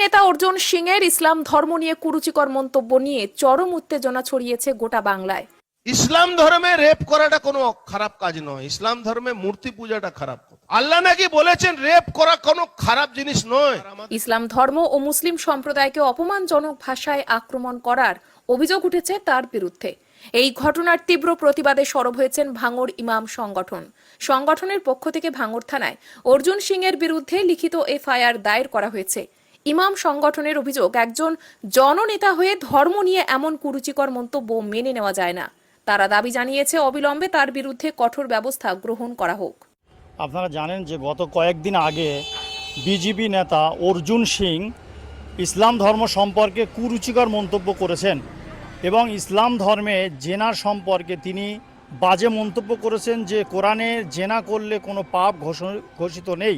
নেতা অর্জুন সিং এর ইসলাম ধর্ম নিয়ে কুরুচিকর মন্তব্য নিয়ে চরম উত্তেজনা ছড়িয়েছে গোটা বাংলায়। ইসলাম ধর্মে রেপ করাটা কোনো খারাপ কাজ নয়। ইসলাম ধর্মে মূর্তি পূজাটা খারাপ। আল্লাহ নাকি বলেছেন রেপ করা কোনো খারাপ জিনিস নয়। ইসলাম ধর্ম ও মুসলিম সম্প্রদায়কে অপমানজনক ভাষায় আক্রমণ করার অভিযোগ উঠেছে তার বিরুদ্ধে। এই ঘটনার তীব্র প্রতিবাদে সরব হয়েছেন ভাঙড় ইমাম সংগঠন। সংগঠনের পক্ষ থেকে ভাঙড় থানায় অর্জুন সিং এর বিরুদ্ধে লিখিত এফআইআর দায়ের করা হয়েছে। ইমাম সংগঠনের অভিযোগ, একজন জননেতা হয়ে ধর্ম নিয়ে এমন কুরুচিকর মন্তব্য মেনে নেওয়া যায় না। তারা দাবি জানিয়েছে অবিলম্বে তার বিরুদ্ধে কঠোর ব্যবস্থা গ্রহণ করা হোক। আপনারা জানেন যে গত কয়েকদিন আগে বিজেপি নেতা অর্জুন সিং ইসলাম ধর্ম সম্পর্কে কুরুচিকর মন্তব্য করেছেন এবং ইসলাম ধর্মে জেনার সম্পর্কে তিনি বাজে মন্তব্য করেছেন যে কোরআনে জেনা করলে কোনো পাপ ঘোষিত নেই,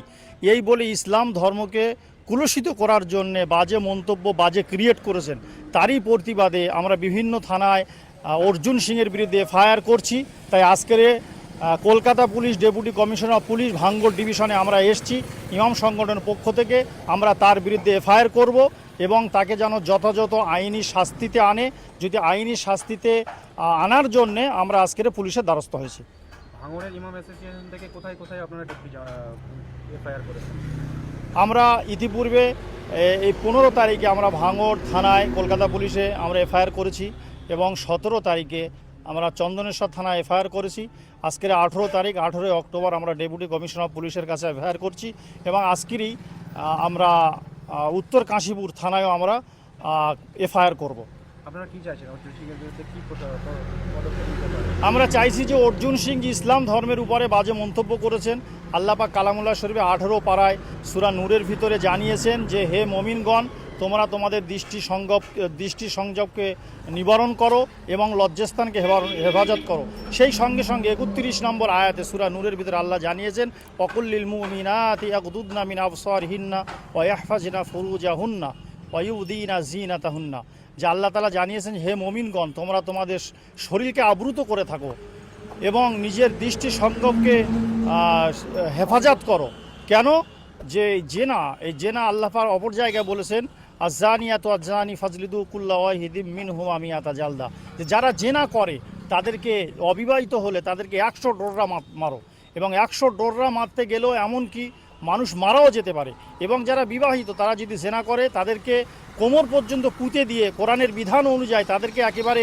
এই বলে ইসলাম ধর্মকে কুলুষিত করার জন্যে বাজে মন্তব্য বাজে ক্রিয়েট করেছেন। তারই প্রতিবাদে আমরা বিভিন্ন থানায় অর্জুন সিংয়ের বিরুদ্ধে এফআইআর করছি। তাই আজকের Kolkata police deputy commissioner of police ভাঙড় ডিভিশনে আমরা এসেছি। ইমাম সংগঠনের পক্ষ থেকে আমরা তার বিরুদ্ধে এফআইআর করব এবং তাকে যেন যথাযথ আইনি শাস্তিতে আনে। যদি আইনি শাস্তিতে আনার জন্যে আমরা আজকের পুলিশের দ্বারস্থ হয়েছি। ভাঙড়ের ইমাম অ্যাসোসিয়েশন থেকে কোথায় কোথায় আপনারা এফআইআর করেছেন? আমরা ইতিপূর্বে এই 15 তারিখে আমরা ভাঙড় থানায় কলকাতা পুলিশে আমরা এফআইআর করেছি এবং 17 তারিখে আমরা চন্দনেশ্বর থানায় এফআইআর করেছি। আজকের 18 তারিখ 18 অক্টোবর আমরা ডেপুটি কমিশনার অফ পুলিশের কাছে এফআইআর করছি এবং আজকেরই আমরা উত্তর কাশীপুর থানায়ও আমরা এফআইআর করব। আপনারা কি চাইছেন অর্জুন সিংয়ের বিরুদ্ধে কি পদক্ষেপ নিতে পারেন? আমরা চাইছি যে অর্জুন সিং ইসলাম ধর্মের উপরে বাজে মন্তব্য করেছেন। আল্লাহ পাক কালামুল্লাহ শরীফে 18 পারায় সূরা নূরের ভিতরে জানিয়েছেন যে হে মুমিনগণ, তোমরা তোমাদের দৃষ্টি সংযোগকে নিবারণ করো এবং লজ্জাস্থানকে হেফাজত করো। সেই সঙ্গে সঙ্গে 31 নম্বর আয়াতে সূরা নূরের ভিতরে আল্লাহ জানিয়েছেন ওয়াকুল্লিল মুমিনাতি ইয়াগুদুদনা মিন আবসারিহিন্না ওয়া ইয়াহফাজনা ফুরুজাহুন্না ওয়া ইউদিনা জিনাতাহুন্না। যে আল্লাহ তাআলা জানিয়েছেন হে মুমিনগণ, তোমরা তোমাদের শরীরকে আবৃত করে থাকো এবং নিজের দৃষ্টি সংযোগকে হেফাজত করো। কেন? যে এই জেনা আল্লাহ পাক অপর জায়গায় বলেছেন আজানিয়াত আজানি ফাজলিদু কুল্লা ওয়াহিদিম মিনহুমা মিয়াতা জালদা, যে যারা জেনা করে তাদেরকে অবিবাহিত হলে তাদেরকে 100 ডোররা মারো এবং 100 ডোররা মারতে গেলেও এমনকি মানুষ মারাও যেতে পারে। এবং যারা বিবাহিত তারা যদি জেনা করে তাদেরকে কোমর পর্যন্ত পুঁতে দিয়ে কোরআনের বিধান অনুযায়ী তাদেরকে একেবারে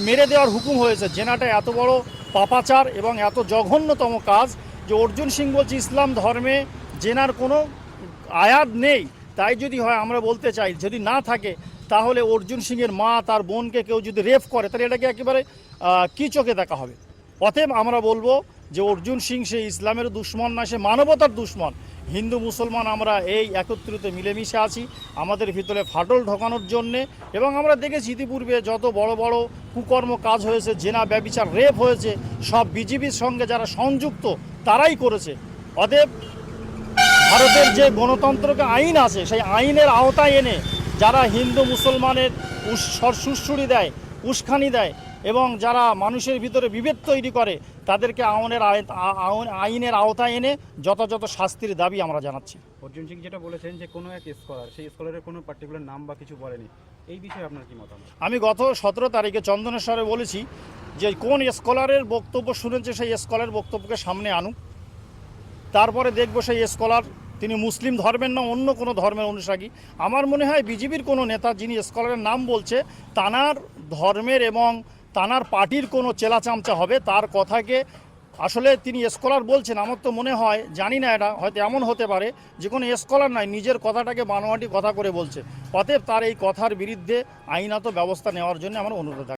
মেরে দেওয়ার হুকুম হয়েছে। জেনাটা এত বড় পাপাচার এবং এত জঘন্যতম কাজ যে অর্জুন সিং বলছে ইসলাম ধর্মে জেনার কোনো আয়াত নেই। তাই যদি হয় আমরা বলতে চাই যদি না থাকে তাহলে অর্জুন সিংয়ের মা তার বোনকে কেউ যদি রেপ করে তাহলে এটাকে একেবারে কী চোখে দেখা হবে। অতএব আমরা বলবো যে অর্জুন সিং সে ইসলামের দুশ্মন না, সে মানবতার দুশ্মন। হিন্দু মুসলমান আমরা এই একত্রিত মিলেমিশে আছি আমাদের ভিতরে ফাটল ঢোকানোর জন্যে। এবং আমরা দেখেছি ইতিপূর্বে যত বড় বড় কুকর্ম কাজ হয়েছে, জেনা ব্যভিচার রেপ হয়েছে, সব বিজেপির সঙ্গে যারা সংযুক্ত তারাই করেছে। অতএব ভারতের যে গণতন্ত্রকে আইন আছে সেই আইনের আওতায় এনে যারা হিন্দু মুসলমানের সুড়সুড়ি দেয়, উস্কানি দেয় এবং যারা মানুষের ভিতরে বিভেদ তৈরি করে তাদেরকে আইনের আওতায় এনে যথাযথ শাস্তির দাবি আমরা জানাচ্ছি। অর্জুন সিং যেটা বলেছেন যে কোনো এক স্কলার, সেই স্কলারের কোনো পার্টিকুলার নাম বা কিছু বলেনি, এই বিষয়ে আপনার কি মতামত? আমি গত 17 তারিখে চন্দনেশ্বরে বলেছি যে কোন স্কলারের বক্তব্য শুনেছে সেই স্কলারের বক্তব্যকে সামনে আনুক, তারপরে দেখব সেই স্কলার তিনি মুসলিম ধর্মের না অন্য কোনো ধর্মের অনুসারী। আমার মনে হয় বিজেপির কোনো নেতা যিনি স্কলারের নাম বলছে তানার ধর্মের এবং তানার পার্টির কোনো চেলাচামচা হবে, তার কথাকে আসলে তিনি স্কলার বলছেন। আমার তো মনে হয়, জানি না, এটা হয়তো এমন হতে পারে যে কোনো স্কলার নয়, নিজের কথাটাকে বানোয়াটি কথা করে বলছে। অতএব তার এই কথার বিরুদ্ধে আইনত ব্যবস্থা নেওয়ার জন্য আমার অনুরোধ।